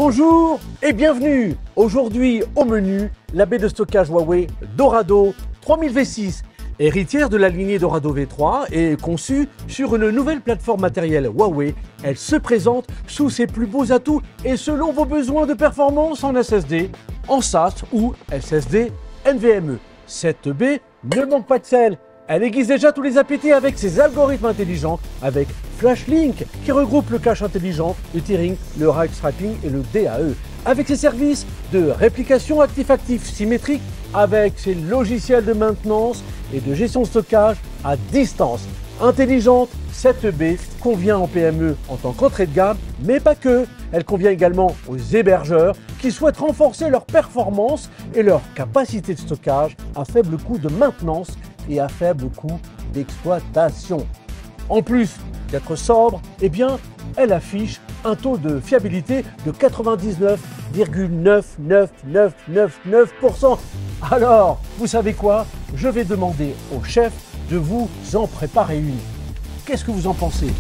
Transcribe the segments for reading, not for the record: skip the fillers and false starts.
Bonjour et bienvenue. Aujourd'hui au menu, la baie de stockage Huawei Dorado 3000 V6. Héritière de la lignée Dorado V3 et conçue sur une nouvelle plateforme matérielle Huawei, elle se présente sous ses plus beaux atouts et selon vos besoins de performance en SSD, en SAS ou SSD NVMe. Cette baie ne manque pas de sel. Elle aiguise déjà tous les appétits avec ses algorithmes intelligents, avec FlashLink qui regroupe le cache intelligent, le tiering, le rack strapping et le DAE. Avec ses services de réplication actif-actif symétrique, avec ses logiciels de maintenance et de gestion de stockage à distance. Intelligente, cette baie convient en PME en tant qu'entrée de gamme, mais pas que. Elle convient également aux hébergeurs qui souhaitent renforcer leur performance et leur capacité de stockage à faible coût de maintenance et à faible coût d'exploitation. En plus d'être sobre, eh bien, elle affiche un taux de fiabilité de 99,99999%. Alors, vous savez quoi? Je vais demander au chef de vous en préparer une. Qu'est-ce que vous en pensez?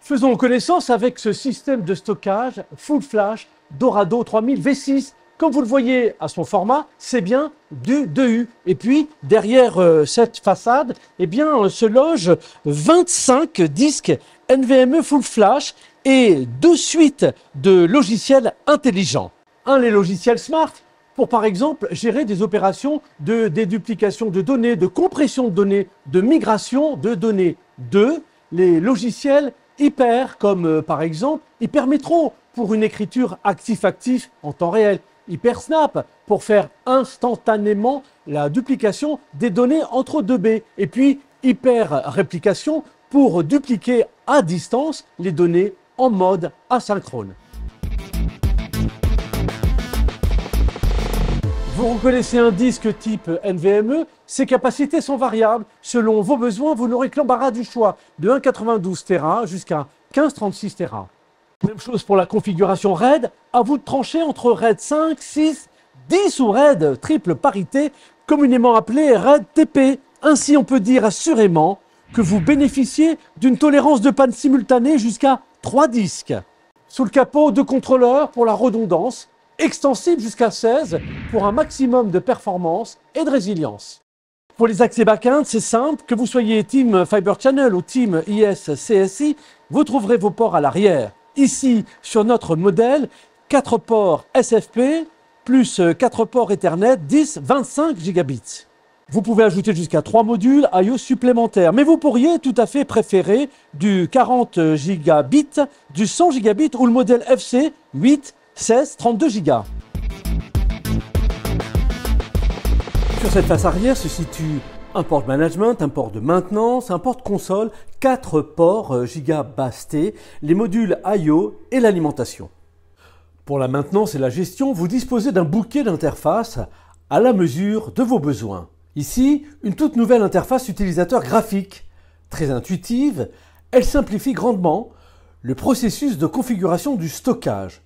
Faisons connaissance avec ce système de stockage Full Flash Dorado 3000 V6. Comme vous le voyez à son format, c'est bien du 2U. Et puis, derrière cette façade, eh bien, se logent 25 disques NVMe Full Flash et 2 suites de logiciels intelligents. Les logiciels Smart, pour par exemple gérer des opérations de déduplication de données, de compression de données, de migration de données. 2, les logiciels Hyper, comme par exemple Hypermetro, pour une écriture actif-actif en temps réel. HyperSnap pour faire instantanément la duplication des données entre 2 baies. Et puis HyperRéplication pour dupliquer à distance les données en mode asynchrone. Vous reconnaissez un disque type NVMe, ses capacités sont variables. Selon vos besoins, vous n'aurez que l'embarras du choix de 1,92 Tera jusqu'à 15,36 Tera. Même chose pour la configuration RAID, à vous de trancher entre RAID 5, 6, 10 ou RAID triple parité, communément appelé RAID TP. Ainsi, on peut dire assurément que vous bénéficiez d'une tolérance de panne simultanée jusqu'à 3 disques. Sous le capot, 2 contrôleurs pour la redondance, extensible jusqu'à 16 pour un maximum de performance et de résilience. Pour les accès back-end, c'est simple, que vous soyez Team Fiber Channel ou Team IS-CSI, vous trouverez vos ports à l'arrière. Ici, sur notre modèle, 4 ports SFP plus 4 ports Ethernet 10-25 gigabits. Vous pouvez ajouter jusqu'à 3 modules I/O supplémentaires, mais vous pourriez tout à fait préférer du 40 gigabits, du 100 gigabits ou le modèle FC 8, 16, 32 gigas. Sur cette face arrière se situe un port de management, un port de maintenance, un port de console, 4 ports Giga Bass T, les modules I/O et l'alimentation. Pour la maintenance et la gestion, vous disposez d'un bouquet d'interfaces à la mesure de vos besoins. Ici, une toute nouvelle interface utilisateur graphique. Très intuitive, elle simplifie grandement le processus de configuration du stockage.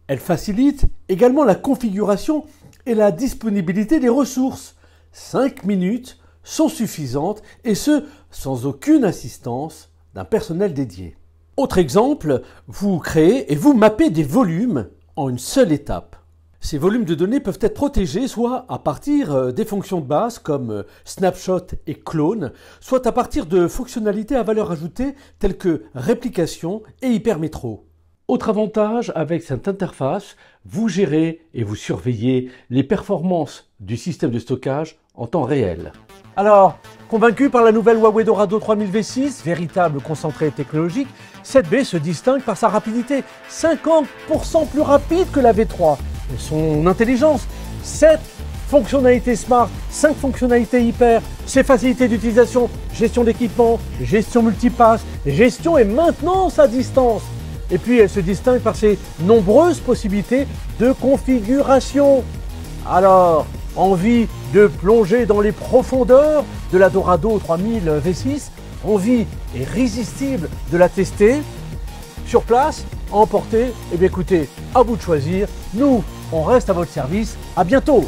Elle facilite également la configuration et la disponibilité des ressources. 5 minutes sont suffisantes et ce, sans aucune assistance d'un personnel dédié. Autre exemple, vous créez et vous mappez des volumes en une seule étape. Ces volumes de données peuvent être protégés soit à partir des fonctions de base comme snapshot et clone, soit à partir de fonctionnalités à valeur ajoutée telles que réplication et hypermétro. Autre avantage avec cette interface, vous gérez et vous surveillez les performances du système de stockage en temps réel. Alors, convaincu par la nouvelle Huawei Dorado 3000 V6, véritable concentré technologique, cette baie se distingue par sa rapidité, 50% plus rapide que la V3, et son intelligence, 7 fonctionnalités Smart, 5 fonctionnalités Hyper, ses facilités d'utilisation, gestion d'équipement, gestion multipass, gestion et maintenance à distance. Et puis elle se distingue par ses nombreuses possibilités de configuration. Alors, envie de plonger dans les profondeurs de la Dorado 3000 V6, envie irrésistible de la tester sur place, à emporter? Eh bien écoutez, à vous de choisir. Nous, on reste à votre service. À bientôt.